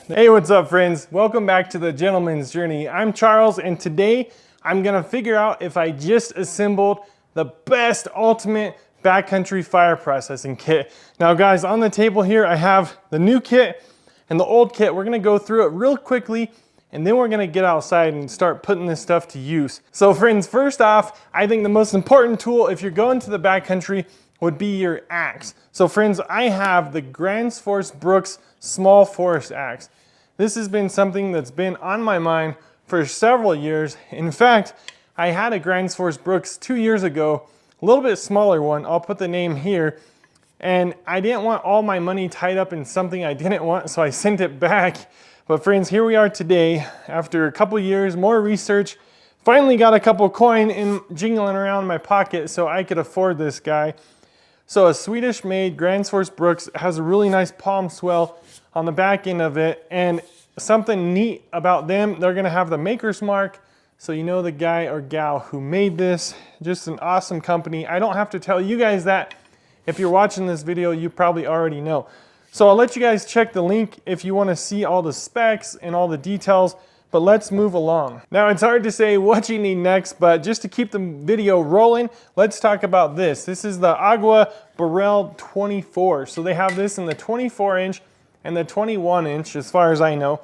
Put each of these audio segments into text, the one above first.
Hey, what's up friends? Welcome back to the Gentleman's Journey. I'm Charles and today I'm gonna figure out if I just assembled the best ultimate backcountry fire processing kit. Now guys, on the table here I have the new kit and the old kit. We're gonna go through it real quickly and then we're gonna get outside and start putting this stuff to use. So friends, first off, I think the most important tool if you're going to the backcountry would be your axe. So friends, I have the Gransfors Bruk's small forest axe. This has been something that's been on my mind for several years. In fact, I had a Gransfors Bruk's 2 years ago, a little bit smaller one. I'll put the name here. And I didn't want all my money tied up in something I didn't want, so I sent it back. But friends, here we are today, after a couple years, more research, finally got a couple coin in jingling around in my pocket so I could afford this guy. So a Swedish-made Gransfors Bruk's has a really nice palm swell on the back end of it, and something neat about them, they're gonna have the maker's mark, so you know the guy or gal who made this. Just an awesome company. I don't have to tell you guys that. If you're watching this video, you probably already know. So I'll let you guys check the link if you wanna see all the specs and all the details, but let's move along. Now it's hard to say what you need next, but just to keep the video rolling, let's talk about this. This is the AGAWA Boreal 24. So they have this in the 24-inch and the 21-inch as far as I know.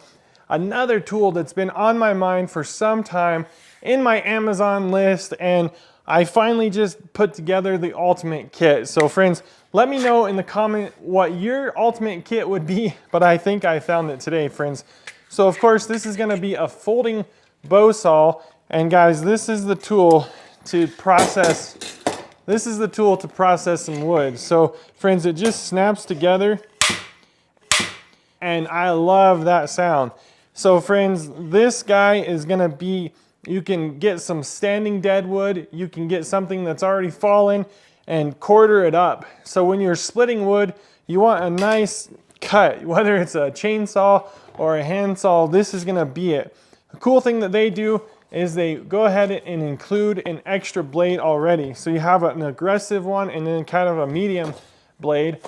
Another tool that's been on my mind for some time in my Amazon list, and I finally just put together the ultimate kit. So friends, let me know in the comment what your ultimate kit would be, but I think I found it today, friends. So of course, this is gonna be a folding bow saw, and guys, this is the tool to process, some wood. So friends, it just snaps together, and I love that sound. So friends, this guy is gonna be, you can get some standing dead wood, you can get something that's already fallen and quarter it up. So when you're splitting wood, you want a nice cut, whether it's a chainsaw or a handsaw, this is gonna be it. The cool thing that they do is they go ahead and include an extra blade already. So you have an aggressive one and then kind of a medium blade.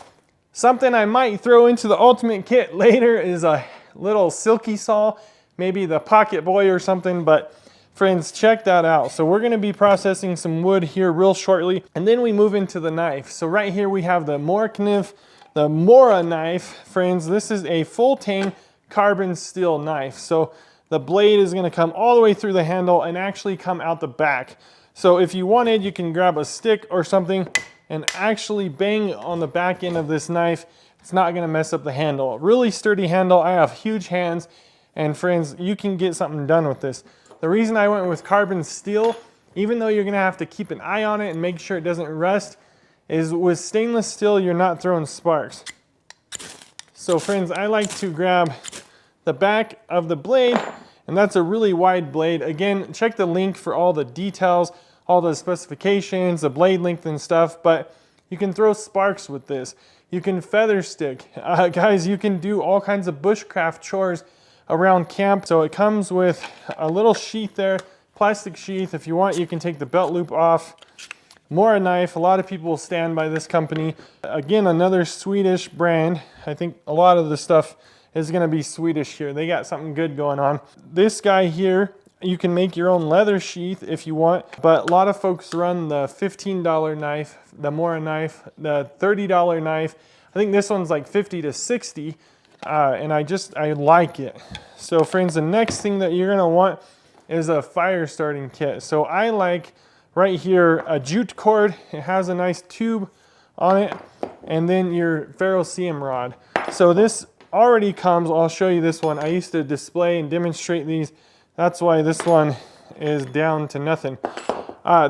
Something I might throw into the ultimate kit later is a little silky saw, maybe the Pocket Boy or something, but friends, check that out. So we're gonna be processing some wood here real shortly, and then we move into the knife. So right here we have the Morakniv, the Morakniv, friends. This is a full tang carbon steel knife. So the blade is gonna come all the way through the handle and actually come out the back. So if you wanted, you can grab a stick or something and actually bang on the back end of this knife. It's not gonna mess up the handle. Really sturdy handle. I have huge hands, and friends, you can get something done with this. The reason I went with carbon steel, even though you're gonna have to keep an eye on it and make sure it doesn't rust, is with stainless steel, you're not throwing sparks. So friends, I like to grab the back of the blade, and that's a really wide blade. Again, check the link for all the details, all the specifications, the blade length and stuff, but you can throw sparks with this. You can feather stick. Guys, you can do all kinds of bushcraft chores around camp. So it comes with a little sheath there, plastic sheath. If you want, you can take the belt loop off. Morakniv, a lot of people stand by this company. Again, another Swedish brand. I think a lot of the stuff is gonna be Swedish here. They got something good going on. This guy here, you can make your own leather sheath if you want, but a lot of folks run the $15 knife, the Morakniv, the $30 knife. I think this one's like 50 to 60, and I like it. So friends, the next thing that you're gonna want is a fire starting kit. So I like right here a jute cord. It has a nice tube on it, and then your ferrocerium rod. So this already comes, I'll show you this one. I used to display and demonstrate these. That's why this one is down to nothing.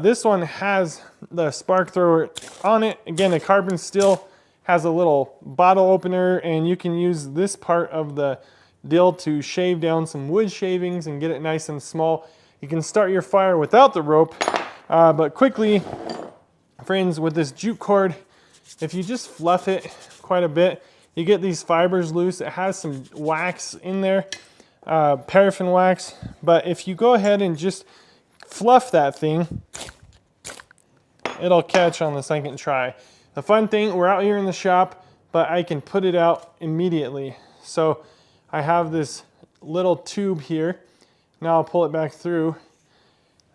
This one has the spark thrower on it. Again, a carbon steel, has a little bottle opener, and you can use this part of the deal to shave down some wood shavings and get it nice and small. You can start your fire without the rope, but quickly, friends, with this jute cord, if you just fluff it quite a bit, you get these fibers loose. It has some wax in there, paraffin wax, but if you go ahead and just fluff that thing, it'll catch on the second try. The fun thing, we're out here in the shop, but I can put it out immediately. So I have this little tube here. Now I'll pull it back through.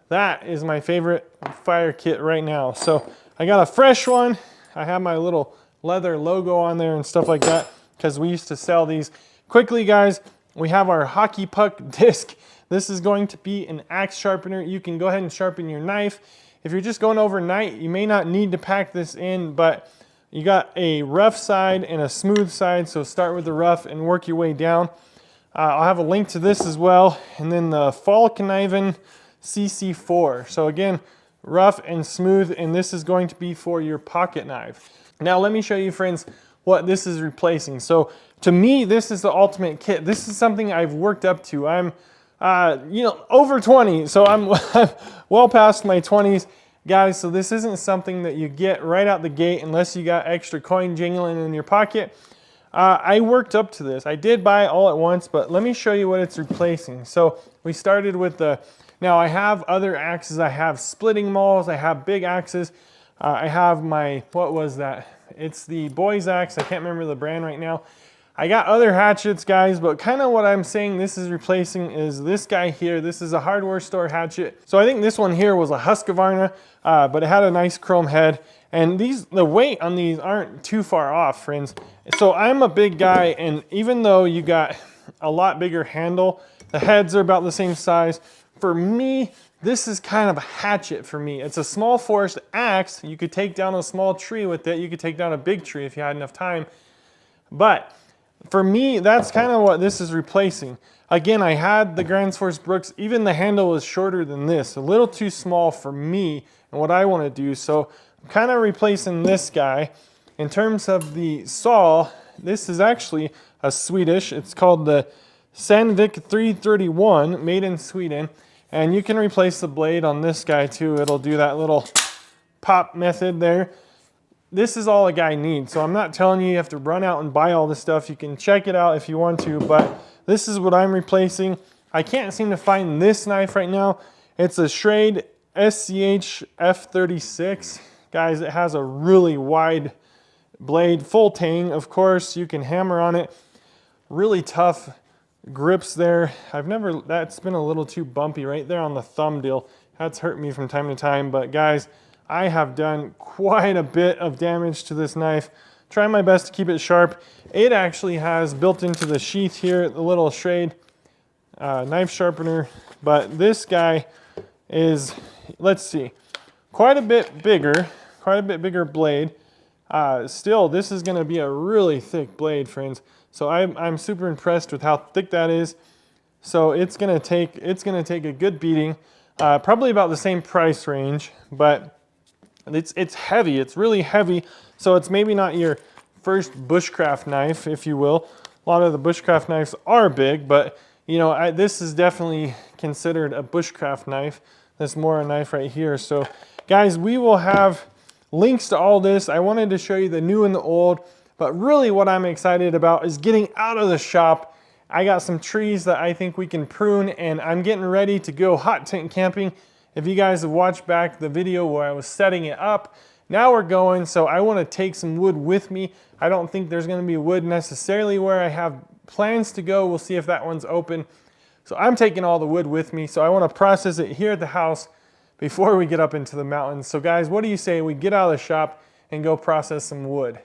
That is my favorite fire kit right now. So I got a fresh one. I have my little leather logo on there and stuff like that because we used to sell these. Quickly, guys, we have our hockey puck disc. This is going to be an axe sharpener. You can go ahead and sharpen your knife. If you're just going overnight, you may not need to pack this in, but you got a rough side and a smooth side, so start with the rough and work your way down. I'll have a link to this as well, and then the Falkeniven CC4. So again, rough and smooth, and this is going to be for your pocket knife. Now let me show you, friends, what this is replacing. So to me, this is the ultimate kit. This is something I've worked up to. I'm over 20, so I'm well past my 20s, guys. So this isn't something that you get right out the gate unless you got extra coin jingling in your pocket. I worked up to this. I did buy it all at once, but let me show you what it's replacing. So we started with now I have other axes. I have splitting mauls. I have big axes. I have my, what was that? It's the boys axe. I can't remember the brand right now. I got other hatchets, guys, but kind of what I'm saying this is replacing is this guy here. This is a hardware store hatchet. So I think this one here was a Husqvarna, but it had a nice chrome head. And the weight on these aren't too far off, friends. So I'm a big guy, and even though you got a lot bigger handle, the heads are about the same size. For me, this is kind of a hatchet for me. It's a small forest axe. You could take down a small tree with it. You could take down a big tree if you had enough time. But for me, that's kind of what this is replacing. Again, I had the Gransfors Bruks. Even the handle is shorter than this. A little too small for me and what I want to do. So I'm kind of replacing this guy. In terms of the saw, this is actually a Swedish. It's called the Sandvik 331, made in Sweden. And you can replace the blade on this guy too. It'll do that little pop method there. This is all a guy needs. So I'm not telling you have to run out and buy all this stuff. You can check it out if you want to, but this is what I'm replacing. I can't seem to find this knife right now. It's a Schrade SCH F36. Guys, it has a really wide blade, full tang, of course. You can hammer on it. Really tough grips there. That's been a little too bumpy right there on the thumb deal. That's hurt me from time to time, but guys, I have done quite a bit of damage to this knife. Try my best to keep it sharp. It actually has built into the sheath here, the little Schrade knife sharpener, but this guy is, let's see, quite a bit bigger blade. Still, this is gonna be a really thick blade, friends. So I'm super impressed with how thick that is. So it's gonna take a good beating, probably about the same price range, but it's heavy. It's really heavy. So it's maybe not your first bushcraft knife, if you will. A lot of the bushcraft knives are big, but you know, this is definitely considered a bushcraft knife. This Mora knife right here. So guys, we will have links to all this. I wanted to show you the new and the old, but really what I'm excited about is getting out of the shop. I got some trees that I think we can prune, and I'm getting ready to go hot tent camping. If you guys have watched back the video where I was setting it up, now we're going, so I want to take some wood with me. I don't think there's going to be wood necessarily where I have plans to go. We'll see if that one's open. So I'm taking all the wood with me, so I want to process it here at the house before we get up into the mountains. So guys, what do you say we get out of the shop and go process some wood?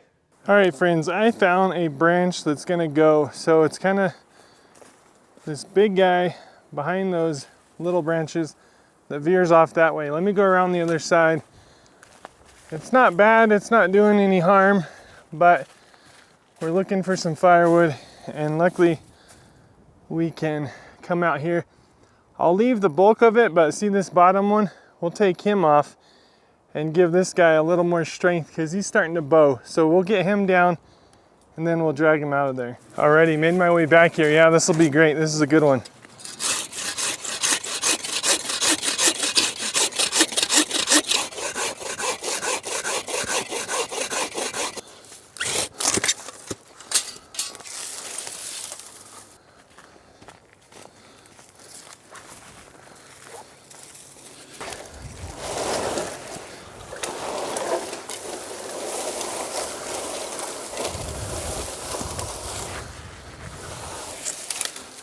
All right, friends, I found a branch that's going to go. So it's kind of this big guy behind those little branches that veers off that way. Let me go around the other side. It's not bad, it's not doing any harm, but we're looking for some firewood, and luckily we can come out here. I'll leave the bulk of it, but see this bottom one? We'll take him off and give this guy a little more strength because he's starting to bow. So we'll get him down and then we'll drag him out of there. Alrighty, made my way back here. Yeah, this will be great. This is a good one.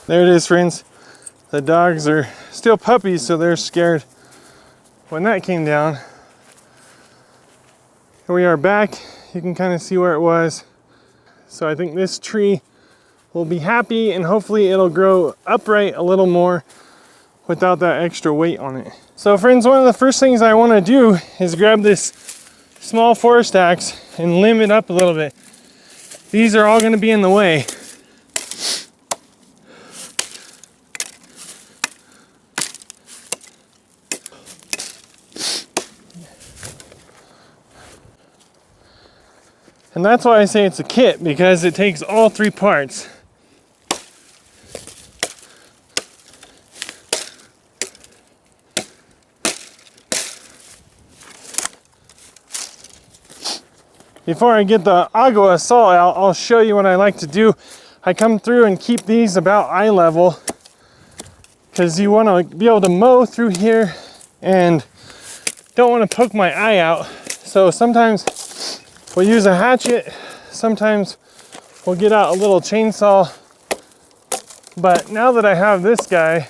There it is, friends. The dogs are still puppies, so they're scared when that came down. Here we are back. You can kind of see where it was. So I think this tree will be happy, and hopefully it'll grow upright a little more without that extra weight on it. So friends, one of the first things I want to do is grab this small forest axe and limb it up a little bit. These are all going to be in the way. And that's why I say it's a kit, because it takes all three parts. Before I get the AGAWA saw out, I'll show you what I like to do. I come through and keep these about eye level, because you want to be able to mow through here and don't want to poke my eye out. So sometimes we'll use a hatchet, sometimes we'll get out a little chainsaw. But now that I have this guy,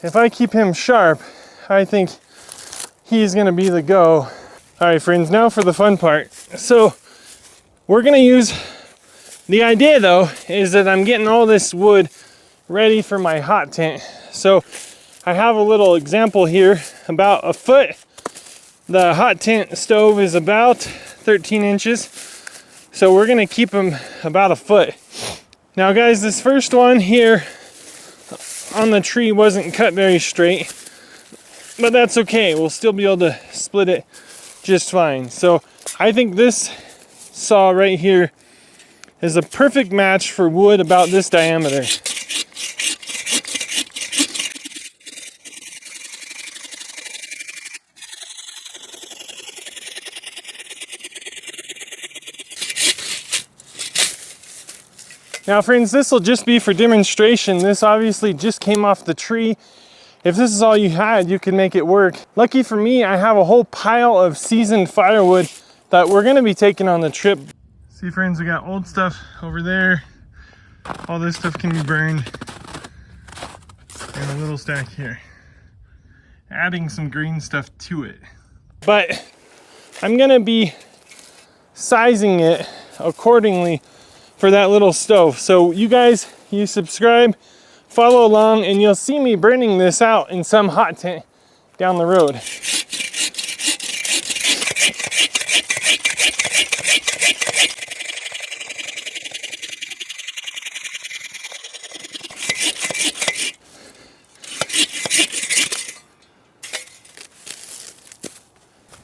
if I keep him sharp, I think he's going to be the go. All right, friends, now for the fun part. So we're gonna use, the idea though, is that I'm getting all this wood ready for my hot tent. So I have a little example here, about a foot. The hot tent stove is about 13 inches. So we're gonna keep them about a foot. Now guys, this first one here on the tree wasn't cut very straight, but that's okay. We'll still be able to split it just fine. So I think this saw right here is a perfect match for wood about this diameter. Now friends, this will just be for demonstration. This obviously just came off the tree. If this is all you had, you can make it work. Lucky for me, I have a whole pile of seasoned firewood that we're gonna be taking on the trip. See friends, we got old stuff over there. All this stuff can be burned. And a little stack here. Adding some green stuff to it. But I'm gonna be sizing it accordingly for that little stove. So you guys, you subscribe, follow along, and you'll see me burning this out in some hot tent down the road.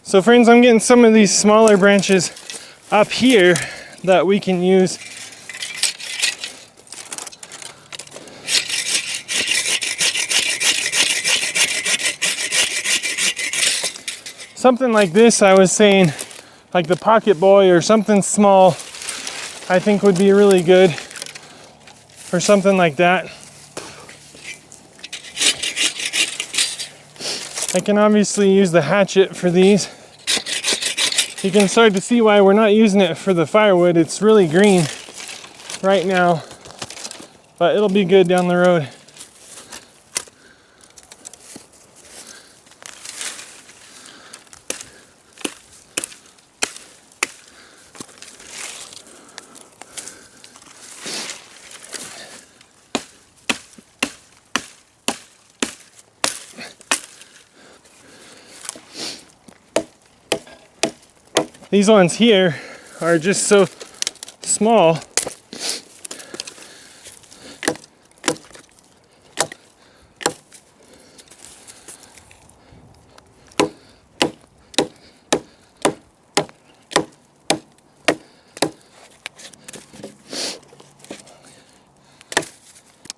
So friends, I'm getting some of these smaller branches up here that we can use. Something like this, I was saying, like the Pocket Boy or something small, I think would be really good for something like that. I can obviously use the hatchet for these. You can start to see why we're not using it for the firewood. It's really green right now, but it'll be good down the road. These ones here are just so small.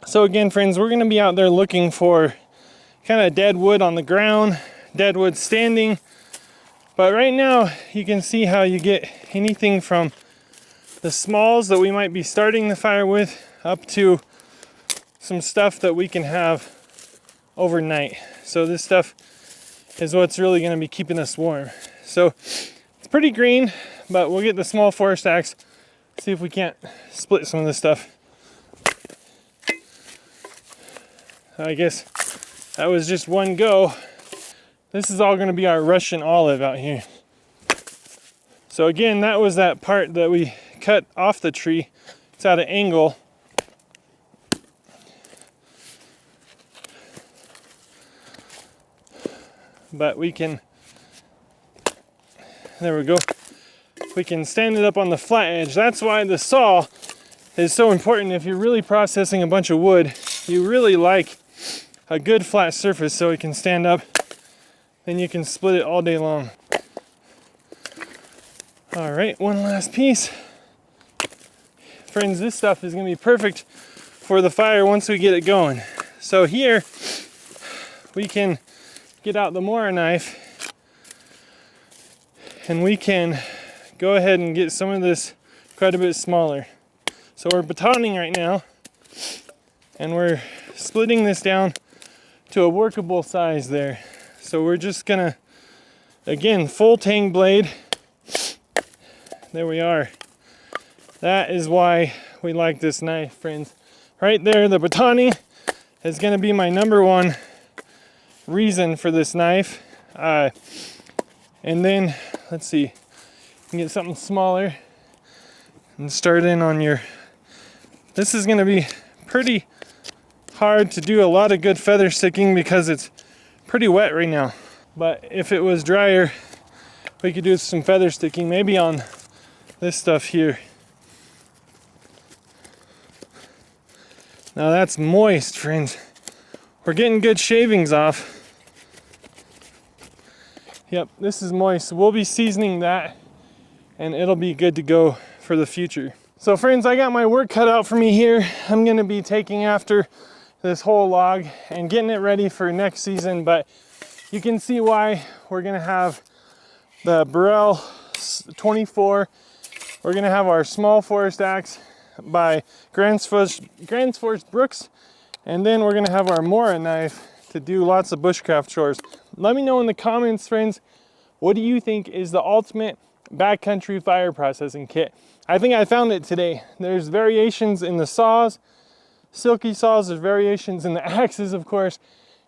So again, friends, we're gonna be out there looking for kind of dead wood on the ground, dead wood standing. But right now, you can see how you get anything from the smalls that we might be starting the fire with up to some stuff that we can have overnight. So this stuff is what's really going to be keeping us warm. So it's pretty green, but we'll get the small forest axe, see if we can't split some of this stuff. I guess that was just one go. This is all gonna be our Russian olive out here. So again, that was that part that we cut off the tree. It's at an angle. But we can, there we go. We can stand it up on the flat edge. That's why the saw is so important. If you're really processing a bunch of wood, you really like a good flat surface so it can stand up. Then you can split it all day long. All right, one last piece. Friends, this stuff is gonna be perfect for the fire once we get it going. So here, we can get out the Morakniv and we can go ahead and get some of this quite a bit smaller. So we're batoning right now and we're splitting this down to a workable size there. So we're just gonna, again, full tang blade. There we are. That is why we like this knife, friends. Right there, the batoning is gonna be my #1 reason for this knife. And then, let's see, you can get something smaller and start in on your, this is gonna be pretty hard to do a lot of good feather sticking because it's pretty wet right now. But if it was drier, we could do some feather sticking, maybe on this stuff here. Now that's moist, friends. We're getting good shavings off. Yep, this is moist. So we'll be seasoning that and it'll be good to go for the future. So friends, I got my work cut out for me here. I'm gonna be taking after this whole log and getting it ready for next season, but you can see why we're gonna have the Boreal 24. We're gonna have our small forest axe by Gransfors Bruks, and then we're gonna have our Morakniv to do lots of bushcraft chores. Let me know in the comments, friends, what do you think is the ultimate backcountry fire processing kit? I think I found it today. There's variations in the saws, silky saws, there's variations in the axes, of course,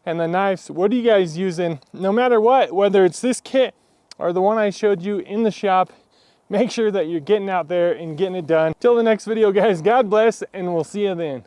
and the knives. What are you guys using? No matter what, whether it's this kit or the one I showed you in the shop, make sure that you're getting out there and getting it done. Till the next video, guys, God bless, and we'll see you then.